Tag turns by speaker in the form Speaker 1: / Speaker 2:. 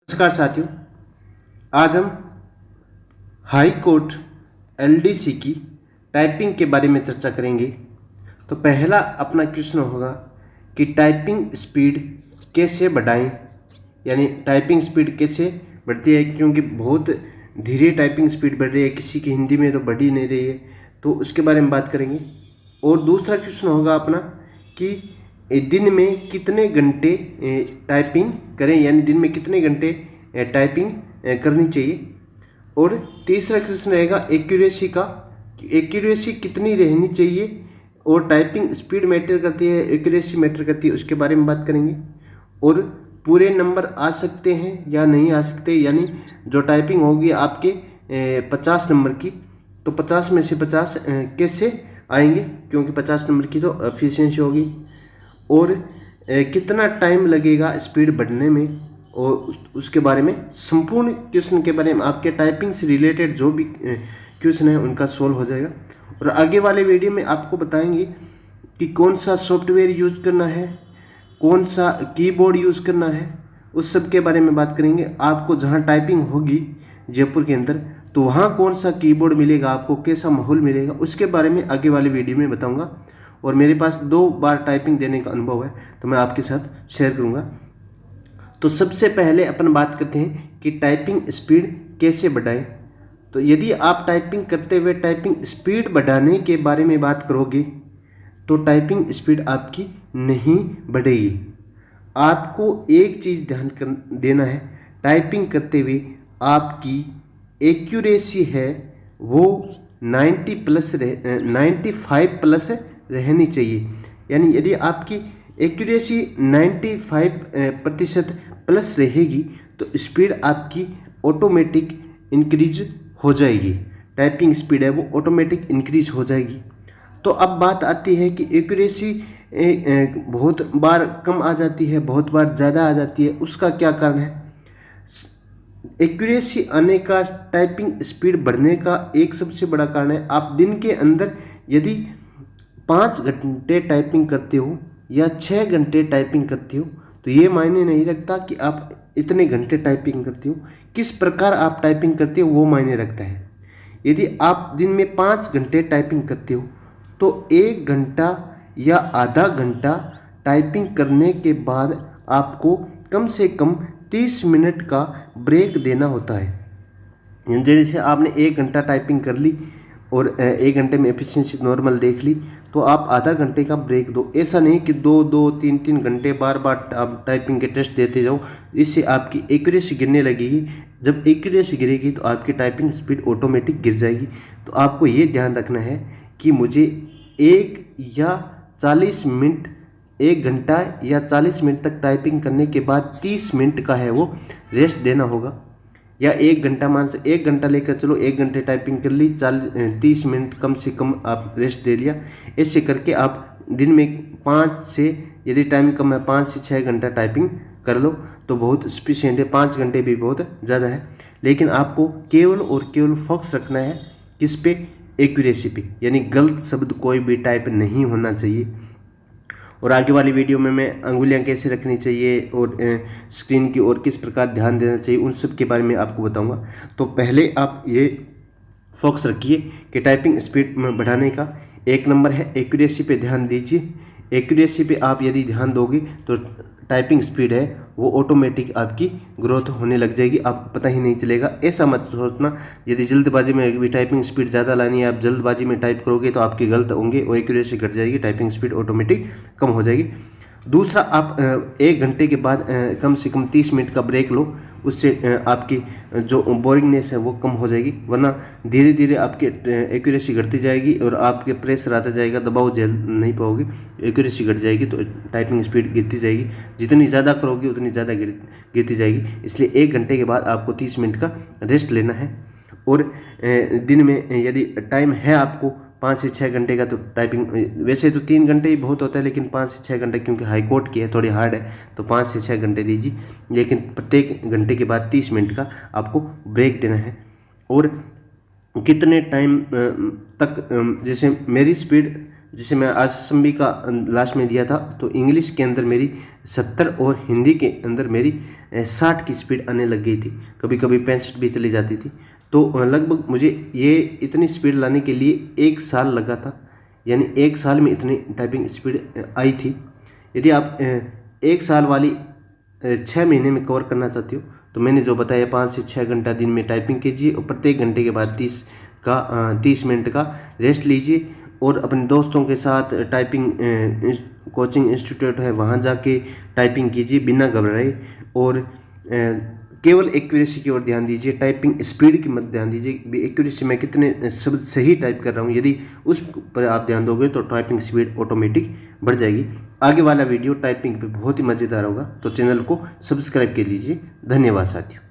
Speaker 1: नमस्कार साथियों, आज हम हाई कोर्ट एलडीसी की टाइपिंग के बारे में चर्चा करेंगे। तो पहला अपना क्वेश्चन होगा कि टाइपिंग स्पीड कैसे बढ़ाएं, यानी टाइपिंग स्पीड कैसे बढ़ती है, क्योंकि बहुत धीरे टाइपिंग स्पीड बढ़ रही है, किसी की हिंदी में तो बढ़ ही नहीं रही है, तो उसके बारे में बात करेंगे। और दूसरा क्वेश्चन होगा अपना कि दिन में कितने घंटे टाइपिंग करें, यानी दिन में कितने घंटे टाइपिंग करनी चाहिए। और तीसरा क्वेश्चन रहेगा एक्यूरेसी का, एक्यूरेसी कितनी रहनी चाहिए और टाइपिंग स्पीड मैटर करती है, एक्यूरेसी मैटर करती है, उसके बारे में बात करेंगे। और पूरे नंबर आ सकते हैं या नहीं आ सकते, यानी जो टाइपिंग होगी आपके 50 नंबर की, तो 50 में से 50 कैसे आएंगे, क्योंकि 50 नंबर की तो एफिशिएंसी होगी। और कितना टाइम लगेगा स्पीड बढ़ने में, और उसके बारे में संपूर्ण क्वेश्चन के बारे में आपके टाइपिंग से रिलेटेड जो भी क्वेश्चन है उनका सोल्व हो जाएगा। और आगे वाले वीडियो में आपको बताएंगे कि कौन सा सॉफ्टवेयर यूज करना है, कौन सा कीबोर्ड यूज़ करना है, उस सब के बारे में बात करेंगे। आपको जहाँ टाइपिंग होगी जयपुर के अंदर, तो वहाँ कौन सा कीबोर्ड मिलेगा, आपको कैसा माहौल मिलेगा, उसके बारे में आगे वाले वीडियो में बताऊँगा। और मेरे पास 2 बार टाइपिंग देने का अनुभव है, तो मैं आपके साथ शेयर करूँगा। तो सबसे पहले अपन बात करते हैं कि टाइपिंग स्पीड कैसे बढ़ाएं। तो यदि आप टाइपिंग करते हुए टाइपिंग स्पीड बढ़ाने के बारे में बात करोगे, तो टाइपिंग स्पीड आपकी नहीं बढ़ेगी। आपको एक चीज़ ध्यान देना है, टाइपिंग करते हुए आपकी एक्यूरेसी है वो 95 प्लस रहनी चाहिए। यानी यदि आपकी एक्यूरेसी 95% प्लस रहेगी तो स्पीड आपकी ऑटोमेटिक इंक्रीज हो जाएगी, टाइपिंग स्पीड है वो ऑटोमेटिक इंक्रीज हो जाएगी। तो अब बात आती है कि एक्यूरेसी बहुत बार कम आ जाती है, बहुत बार ज़्यादा आ जाती है, उसका क्या कारण है। एक्यूरेसी आने का, टाइपिंग स्पीड बढ़ने का एक सबसे बड़ा कारण है, आप दिन के अंदर यदि 5 घंटे टाइपिंग करते हो या 6 घंटे टाइपिंग करते हो, तो ये मायने नहीं रखता कि आप इतने घंटे टाइपिंग करते हो, किस प्रकार आप टाइपिंग करते हो वो मायने रखता है। यदि आप दिन में 5 घंटे टाइपिंग करते हो तो 1 घंटा या आधा घंटा टाइपिंग करने के बाद आपको कम से कम 30 मिनट का ब्रेक देना होता है। जैसे आपने 1 घंटा टाइपिंग कर ली और 1 घंटे में एफिशिएंसी नॉर्मल देख ली, तो आप आधा घंटे का ब्रेक दो। ऐसा नहीं कि 2-3 घंटे बार बार आप टाइपिंग के टेस्ट देते जाओ, इससे आपकी एक्यूरेसी गिरने लगेगी। जब एक्यूरेसी गिरेगी तो आपकी टाइपिंग स्पीड ऑटोमेटिक गिर जाएगी। तो आपको ये ध्यान रखना है कि मुझे 1 या 40 मिनट, 1 घंटा या 40 मिनट तक टाइपिंग करने के बाद 30 मिनट का है वो रेस्ट देना होगा। या 1 घंटा, मान से 1 घंटा लेकर चलो, 1 घंटे टाइपिंग कर ली, 30 मिनट कम से कम आप रेस्ट दे लिया। ऐसे करके आप दिन में 5 से, यदि टाइम कम है 5 से 6 घंटा टाइपिंग कर लो तो बहुत सफिशिएंट है। 5 घंटे भी बहुत ज़्यादा है, लेकिन आपको केवल और केवल फोकस रखना है किस पे, एक्यूरेसी पे, यानी गलत शब्द कोई भी टाइप नहीं होना चाहिए। और आगे वाली वीडियो में मैं अंगुलियां कैसे रखनी चाहिए और स्क्रीन की ओर किस प्रकार ध्यान देना चाहिए, उन सब के बारे में आपको बताऊंगा। तो पहले आप ये फोकस रखिए कि टाइपिंग स्पीड में बढ़ाने का 1 नंबर है एक्यूरेसी पे ध्यान दीजिए। एक्यूरेसी पे आप यदि ध्यान दोगे तो टाइपिंग स्पीड है वो ऑटोमेटिक आपकी ग्रोथ होने लग जाएगी, आपको पता ही नहीं चलेगा। ऐसा मत सोचना यदि जल्दबाजी में भी टाइपिंग स्पीड ज़्यादा लानी है, आप जल्दबाजी में टाइप करोगे तो आपके गलत होंगे और एक्यूरेसी घट जाएगी, टाइपिंग स्पीड ऑटोमेटिक कम हो जाएगी। दूसरा, आप 1 घंटे के बाद कम से कम 30 मिनट का ब्रेक लो, उससे आपकी जो बोरिंगनेस है वो कम हो जाएगी। वरना धीरे धीरे आपकी एक्यूरेसी घटती जाएगी और आपके प्रेशर आता जाएगा, दबाव झेल नहीं पाओगे, एक्यूरेसी घट जाएगी तो टाइपिंग स्पीड गिरती जाएगी। जितनी ज़्यादा करोगे उतनी ज़्यादा गिरती जाएगी। इसलिए 1 घंटे के बाद आपको 30 मिनट का रेस्ट लेना है। और दिन में यदि टाइम है आपको 5 से 6 घंटे का, तो टाइपिंग वैसे तो 3 घंटे ही बहुत होता है, लेकिन 5 से 6 घंटे क्योंकि हाई कोर्ट की है, थोड़ी हार्ड है, तो 5 से 6 घंटे दीजिए। लेकिन प्रत्येक घंटे के बाद 30 मिनट का आपको ब्रेक देना है। और कितने टाइम तक, जैसे मेरी स्पीड, जैसे मैं आसम्बी का लास्ट में दिया था, तो इंग्लिश के अंदर मेरी 70 और हिंदी के अंदर मेरी 60 की स्पीड आने लग गई थी, कभी कभी 65 भी चली जाती थी। तो लगभग मुझे ये इतनी स्पीड लाने के लिए 1 साल लगा था, यानी 1 साल में इतनी टाइपिंग स्पीड आई थी। यदि आप 1 साल वाली 6 महीने में कवर करना चाहते हो तो मैंने जो बताया 5 से 6 घंटा दिन में टाइपिंग कीजिए और प्रत्येक घंटे के बाद 30 मिनट का रेस्ट लीजिए। और अपने दोस्तों के साथ टाइपिंग कोचिंग इंस्टीट्यूट है वहाँ जाके टाइपिंग कीजिए बिना घबराए, और केवल एक्यूरेसी की ओर ध्यान दीजिए, टाइपिंग स्पीड की मत ध्यान दीजिए। एक्यूरेसी में कितने शब्द सही टाइप कर रहा हूँ, यदि उस पर आप ध्यान दोगे तो टाइपिंग स्पीड ऑटोमेटिक बढ़ जाएगी। आगे वाला वीडियो टाइपिंग पे बहुत ही मज़ेदार होगा, तो चैनल को सब्सक्राइब कर लीजिए। धन्यवाद साथियों।